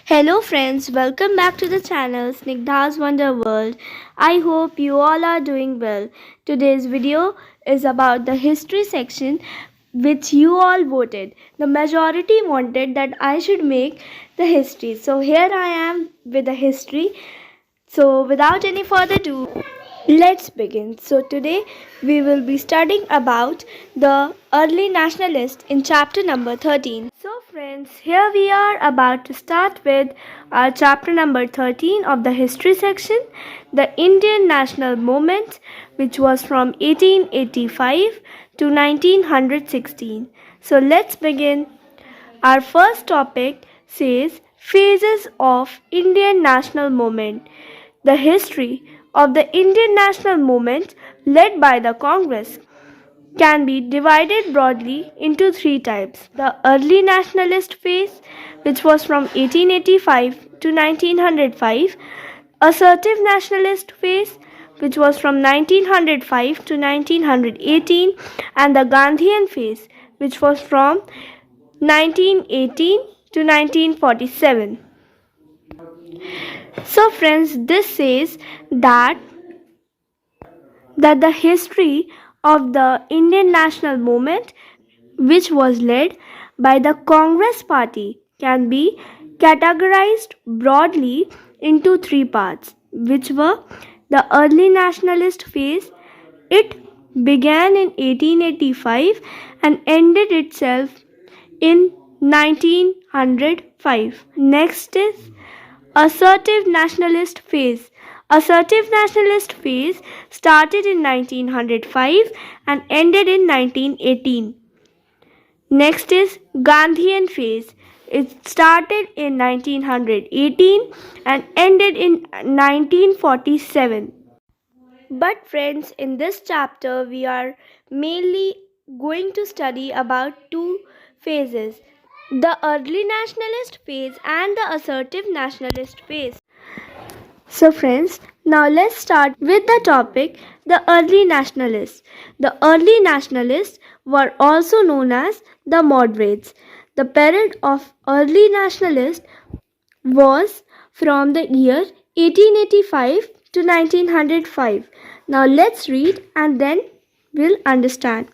Hello friends, welcome back to the channel Snigdha's Wonder World. I hope you all are doing well. Today's video is about the history section which you all voted. The majority wanted that I should make the history. So here I am with the history. So without any further ado, let's begin. So today we will be studying about the early nationalists in chapter number 13. So friends, here we are about to start with our chapter number 13 of the history section, the Indian national movement, which was from 1885 to 1916. So let's begin. Our first topic says phases of Indian national movement. The history of the Indian national movement led by the Congress can be divided broadly into three types. The early nationalist phase, which was from 1885 to 1905, assertive nationalist phase, which was from 1905 to 1918, and the Gandhian phase, which was from 1918 to 1947. So friends, this says that the history of the Indian national movement, which was led by the Congress party, can be categorized broadly into three parts, which were the early nationalist phase. It began in 1885 and ended itself in 1905. Next is assertive nationalist phase. Assertive nationalist phase started in 1905 and ended in 1918. Next is Gandhian phase. It started in 1918 and ended in 1947. But friends, in this chapter we are mainly going to study about two phases, the early nationalist phase and the assertive nationalist phase. So friends, now let's start with the topic, the early nationalists. The early nationalists were also known as the moderates. The period of early nationalists was from the year 1885 to 1905. Now let's read and then we'll understand.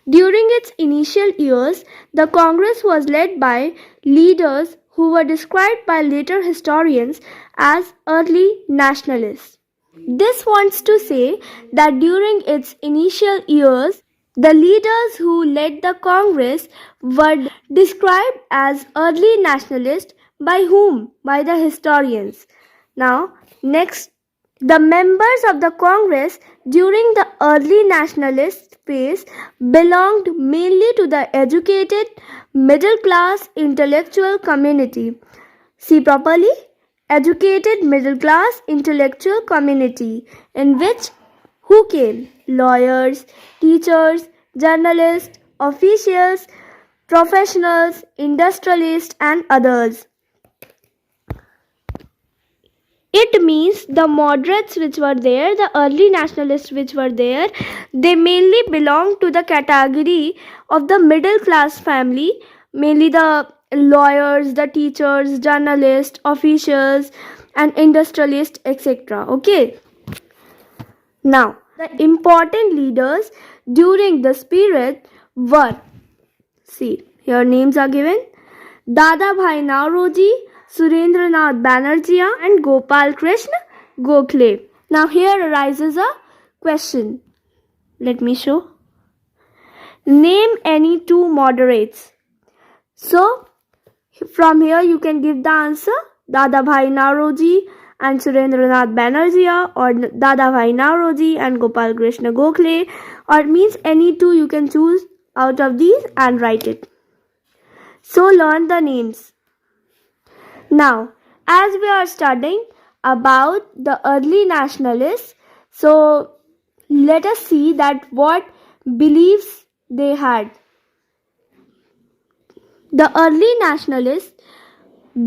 During its initial years, the Congress was led by leaders who were described by later historians as early nationalists. This wants to say that during its initial years, the leaders who led the Congress were described as early nationalists by whom? By the historians. Now, next, the members of the Congress during the early nationalist phase belonged mainly to the educated middle class intellectual community. See properly, educated middle class intellectual community, in which who came? Lawyers, teachers, journalists, officials, professionals, industrialists, and others. It means the moderates which were there, the early nationalists which were there, they mainly belonged to the category of the middle class family, mainly the lawyers, the teachers, journalists, officials, and industrialists, etc. Okay. Now, the important leaders during this period were, see, here names are given, Dada Bhai Nauroji, Surendranath Banerjee, and Gopal Krishna Gokhale. Now here arises a question. Let me show. Name any two moderates. So from here you can give the answer, Dada Bhai Nauroji and Surendranath Banerjee, or Dada Bhai Nauroji and Gopal Krishna Gokhale, or it means any two you can choose out of these and write it. So learn the names. Now, as we are studying about the early nationalists, so let us see that what beliefs they had. The early nationalists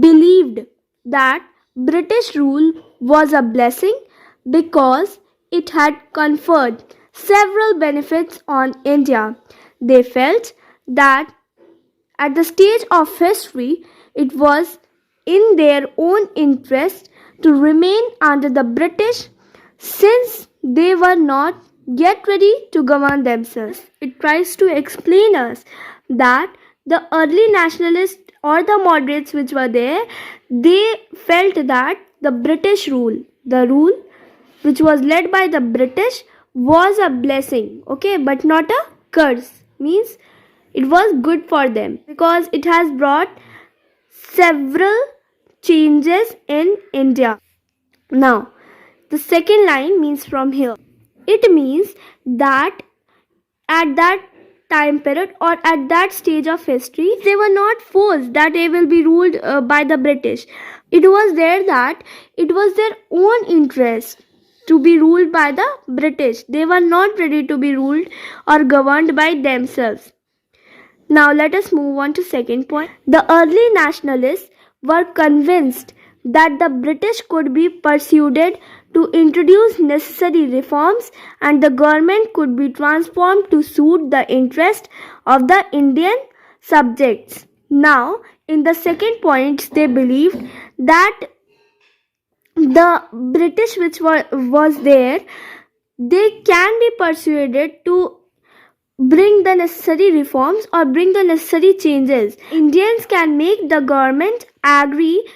believed that British rule was a blessing because it had conferred several benefits on India. They felt that at the stage of history, it was in their own interest to remain under the British since they were not yet ready to govern themselves. It tries to explain us that the early nationalists or the moderates which were there, they felt that the British rule, the rule which was led by the British, was a blessing, okay, but not a curse. Means it was good for them because it has brought several changes in India. Now, the second line means from here. It means that at that time period or at that stage of history, they were not forced that they will be ruled by the British. It was there that it was their own interest to be ruled by the British. They were not ready to be ruled or governed by themselves. Now let us move on to second point. The early nationalists were convinced that the British could be persuaded to introduce necessary reforms and the government could be transformed to suit the interest of the Indian subjects. Now, in the second point, they believed that the British which was there, they can be persuaded to bring the necessary reforms or bring the necessary changes. Indians can make the government agree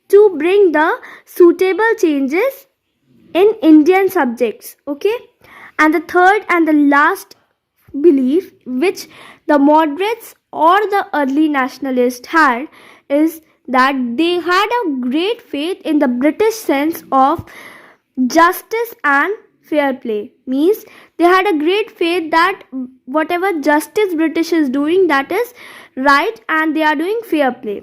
to bring the suitable changes in Indian subjects. Okay, and the third and the last belief which the moderates or the early nationalists had is that they had a great faith in the British sense of justice and fair play. Means they had a great faith that whatever justice British is doing, that is right and they are doing fair play.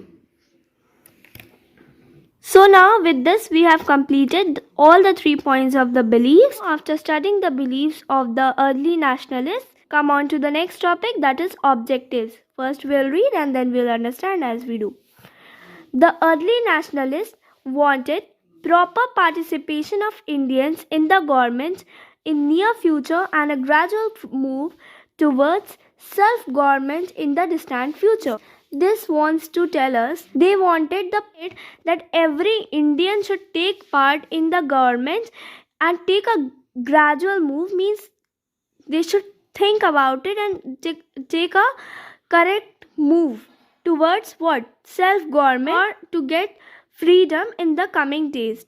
So now with this we have completed all the 3 points of the beliefs. After studying the beliefs of the early nationalists, come on to the next topic, that is objectives. First we'll read and then we'll understand as we do. The early nationalists wanted proper participation of Indians in the government in near future and a gradual move towards self-government in the distant future. This wants to tell us they wanted that every Indian should take part in the government and take a gradual move. Means they should think about it and take a correct move towards what? Self-government or to get freedom in the coming days.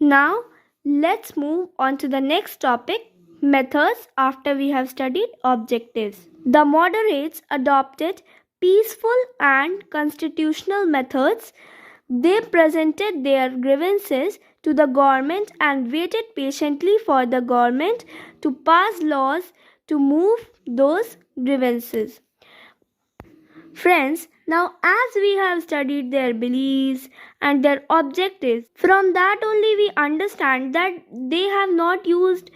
Now let's move on to the next topic, methods, after we have studied objectives. The moderates adopted peaceful and constitutional methods. They presented their grievances to the government and waited patiently for the government to pass laws to move those grievances. Friends, now as we have studied their beliefs and their objectives, from that only we understand that they have not used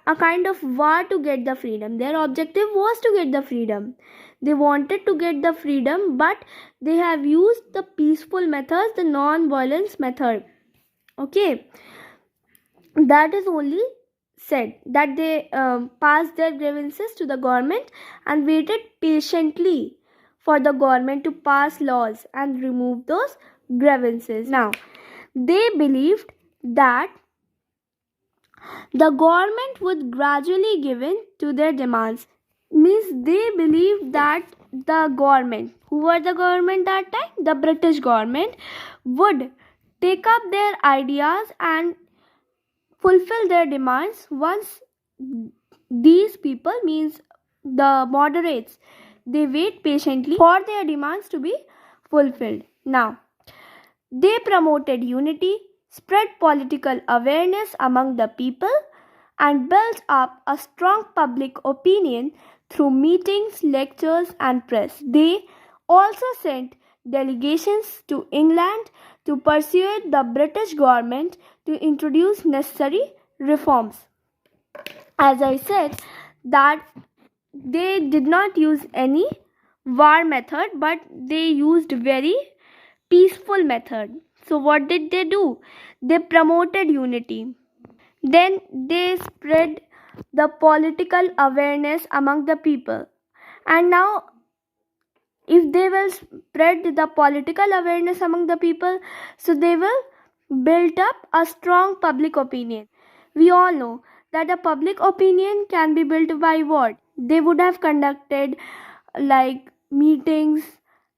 a kind of war to get the freedom. Their objective was to get the freedom. They wanted to get the freedom, but they have used the peaceful methods, the non-violence method. Okay, that is only said that they passed their grievances to the government and waited patiently for the government to pass laws and remove those grievances. Now, they believed that the government would gradually give in to their demands. Means they believed that the government, who were the government that time? The British government would take up their ideas and fulfill their demands once these people, means the moderates, they wait patiently for their demands to be fulfilled. Now, they promoted unity, spread political awareness among the people, and built up a strong public opinion through meetings, lectures, and press. They also sent delegations to England to persuade the British government to introduce necessary reforms. As I said, that they did not use any war method, but they used very peaceful method. So what did they do? They promoted unity. Then they spread the political awareness among the people. And now if they will spread the political awareness among the people, so they will build up a strong public opinion. We all know that a public opinion can be built by what? They would have conducted like meetings,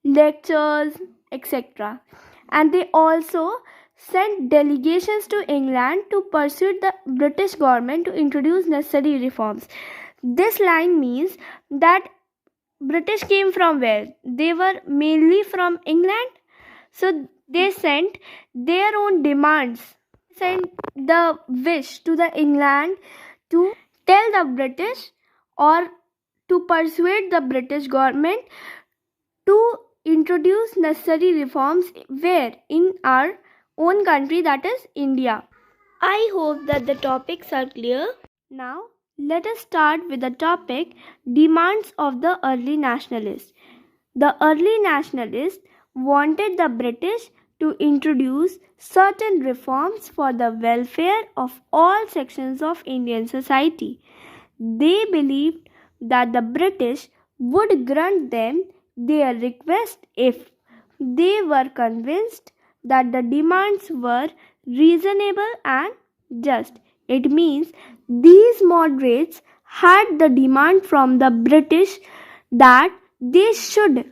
lectures, etc. And they also sent delegations to England to persuade the British government to introduce necessary reforms. This line means that British came from where? They were mainly from England. So they sent their own demands, sent the wish to the England to tell the British or to persuade the British government to introduce necessary reforms where? In our own country, that is India. I hope that the topics are clear. Now, let us start with the topic demands of the early nationalists. The early nationalists wanted the British to introduce certain reforms for the welfare of all sections of Indian society. They believed that the British would grant them their request if they were convinced that the demands were reasonable and just. It means these moderates had the demand from the British that they should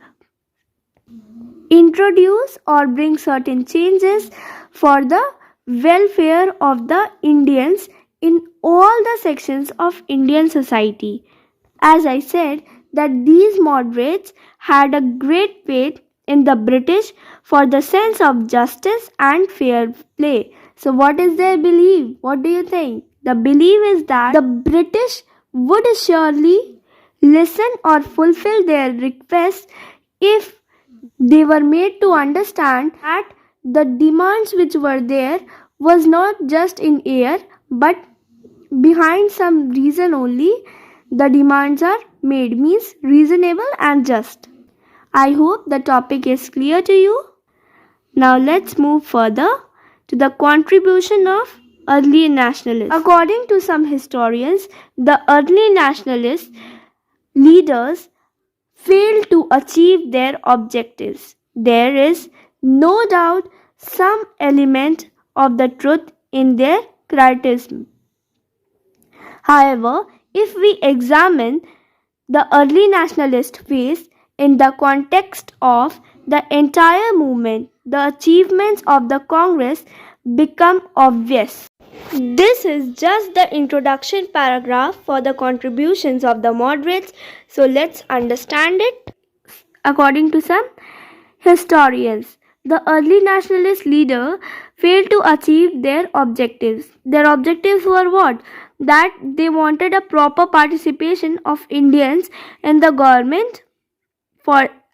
introduce or bring certain changes for the welfare of the Indians in all the sections of Indian society. As I said, that these moderates had a great faith in the British for the sense of justice and fair play. So, what is their belief? What do you think? The belief is that the British would surely listen or fulfill their requests if they were made to understand that the demands which were there was not just in air but behind some reason only the demands are made, means reasonable and just. I hope the topic is clear to you. Now let's move further to the contribution of early nationalists. According to some historians, the early nationalist leaders failed to achieve their objectives. There is no doubt some element of the truth in their criticism. However, if we examine the early nationalist phase in the context of the entire movement, the achievements of the Congress become obvious. This is just the introduction paragraph for the contributions of the moderates, so let's understand it. According to some historians, the early nationalist leader failed to achieve their objectives. Their objectives were what? That they wanted a proper participation of Indians in the government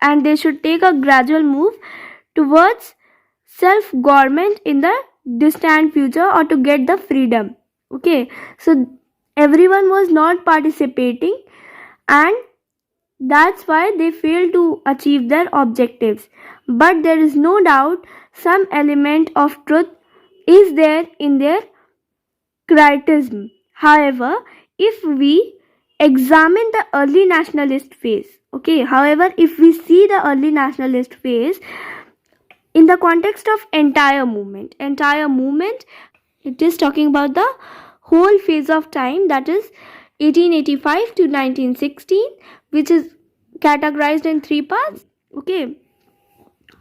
and they should take a gradual move towards self-government in the distant future or to get the freedom. Okay, so everyone was not participating and that's why they failed to achieve their objectives. But there is no doubt some element of truth is there in their criticism. However, if we examine the early nationalist phase, if we see the early nationalist phase in the context of entire movement, it is talking about the whole phase of time, that is 1885 to 1916, which is categorized in 3 parts. Okay,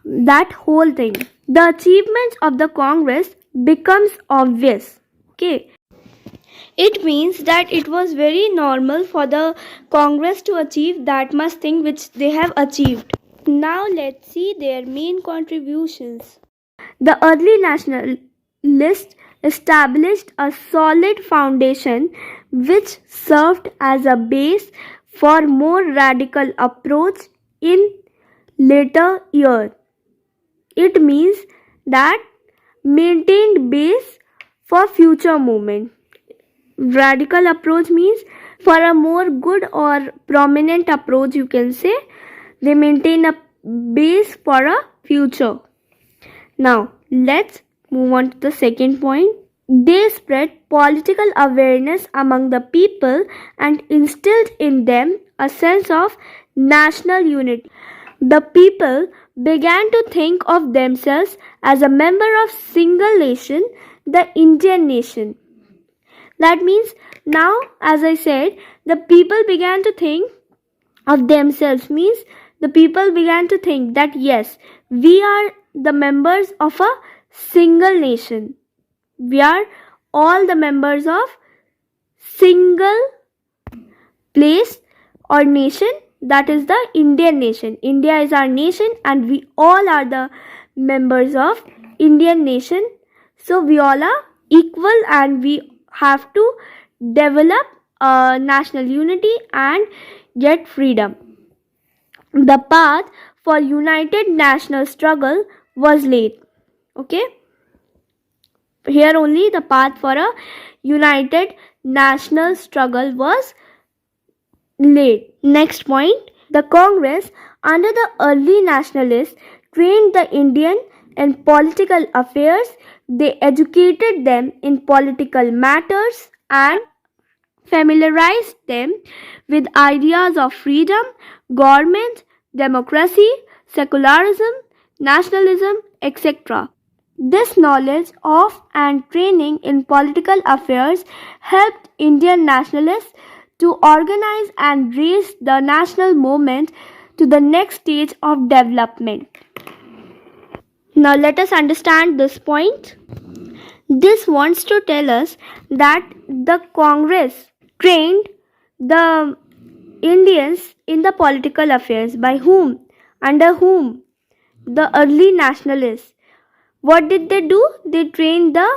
that whole thing, the achievements of the Congress becomes obvious. Okay, it means that it was very normal for the Congress to achieve that much thing which they have achieved. Now let's see their main contributions. The early nationalists established a solid foundation which served as a base for more radical approach in later years. It means that maintained base for future movement. Radical approach means for a more good or prominent approach, you can say they maintain a base for a future. Now let's move on to the second point. They spread political awareness among the people and instilled in them a sense of national unity. The people began to think of themselves as a member of single nation, the Indian nation. That means now, as I said, the people began to think of themselves, means the people began to think that yes, we are the members of a single nation. We are all the members of single place or nation, that is the Indian nation. India is our nation and we all are the members of Indian nation. So we all are equal and we have to develop national unity and get freedom. The path for united national struggle was laid. Okay, here only the path for a united national struggle was laid. Next point, the Congress under the early nationalists trained the Indian in political affairs. They educated them in political matters and familiarized them with ideas of freedom, government, democracy, secularism, nationalism, etc. This knowledge of and training in political affairs helped Indian nationalists to organize and raise the national movement to the next stage of development. Now let us understand this point. This wants to tell us that the Congress trained the Indians in the political affairs. By whom? Under whom? The early nationalists. What did they do? They trained the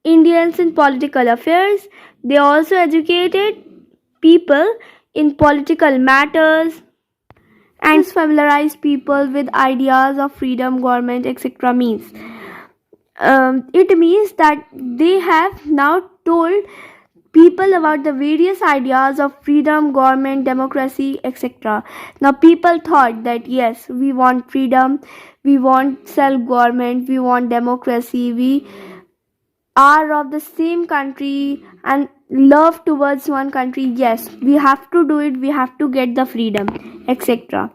Indians in political affairs. They also educated people in political matters and familiarized people with ideas of freedom, government, etc. means. It means that they have now told people about the various ideas of freedom, government, democracy, etc. Now people thought that yes, we want freedom, we want self-government, we want democracy, we are of the same country and love towards one country. Yes, we have to do it, we have to get the freedom, etc.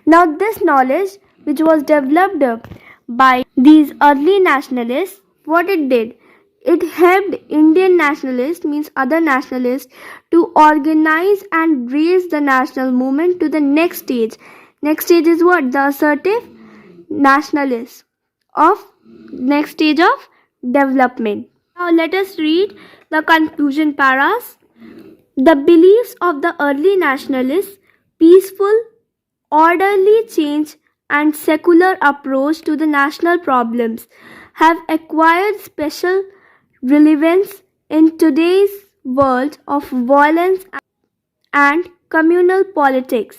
Now this knowledge which was developed by these early nationalists, what it did, it helped Indian nationalists, means other nationalists, to organize and raise the national movement to the next stage. Next stage is what? The assertive nationalists of next stage of development. Now let us read the conclusion paras. The beliefs of the early nationalists, peaceful, orderly change and secular approach to the national problems have acquired special relevance in today's world of violence and communal politics.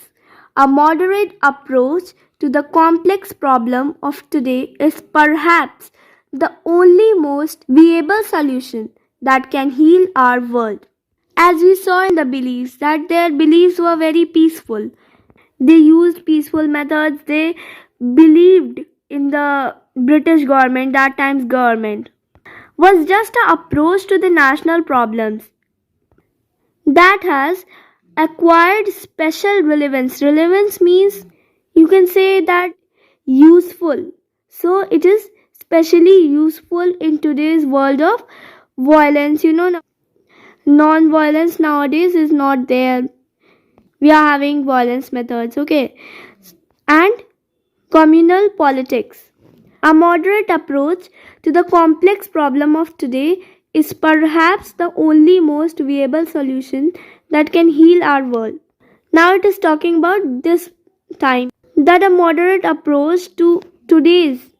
A moderate approach to the complex problem of today is perhaps the only most viable solution that can heal our world. As we saw in the beliefs, that their beliefs were very peaceful. They used peaceful methods. They believed in the British government, that time's government, was just an approach to the national problems that has acquired special relevance. Relevance means you can say that useful. So it is specially useful in today's world of violence. Non-violence nowadays is not there. We are having violence methods, okay? And communal politics. A moderate approach to the complex problem of today is perhaps the only most viable solution that can heal our world. Now it is talking about this time, that a moderate approach to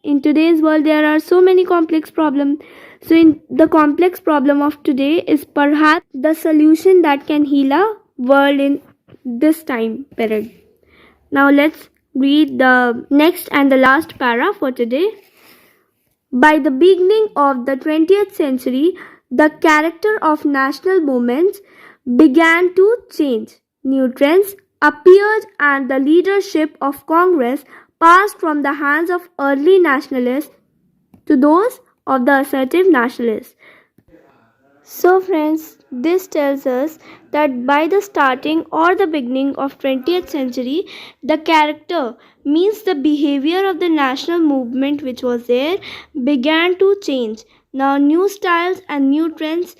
in today's world there are so many complex problems. So in the complex problem of today is perhaps the solution that can heal our world in this time period. Now let's read the next and the last para for today. By the beginning of the 20th century, the character of national movements began to change. New trends appeared and the leadership of Congress passed from the hands of early nationalists to those of the assertive nationalists. So friends, this tells us that by the starting or the beginning of 20th century, the character means the behavior of the national movement which was there began to change. Now new styles and new trends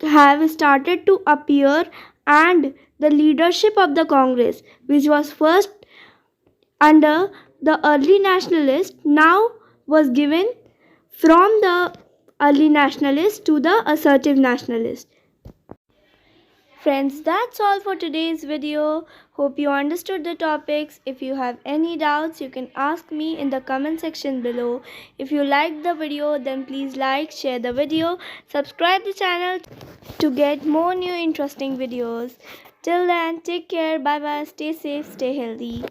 have started to appear, and the leadership of the Congress, which was first under the early nationalists, now was given from the early nationalists to the assertive nationalists. Friends, that's all for today's video. Hope you understood the topics. If you have any doubts, you can ask me in the comment section below. If you liked the video, then please like, share the video, subscribe the channel to get more new interesting videos. Till then, take care, bye bye, stay safe, stay healthy.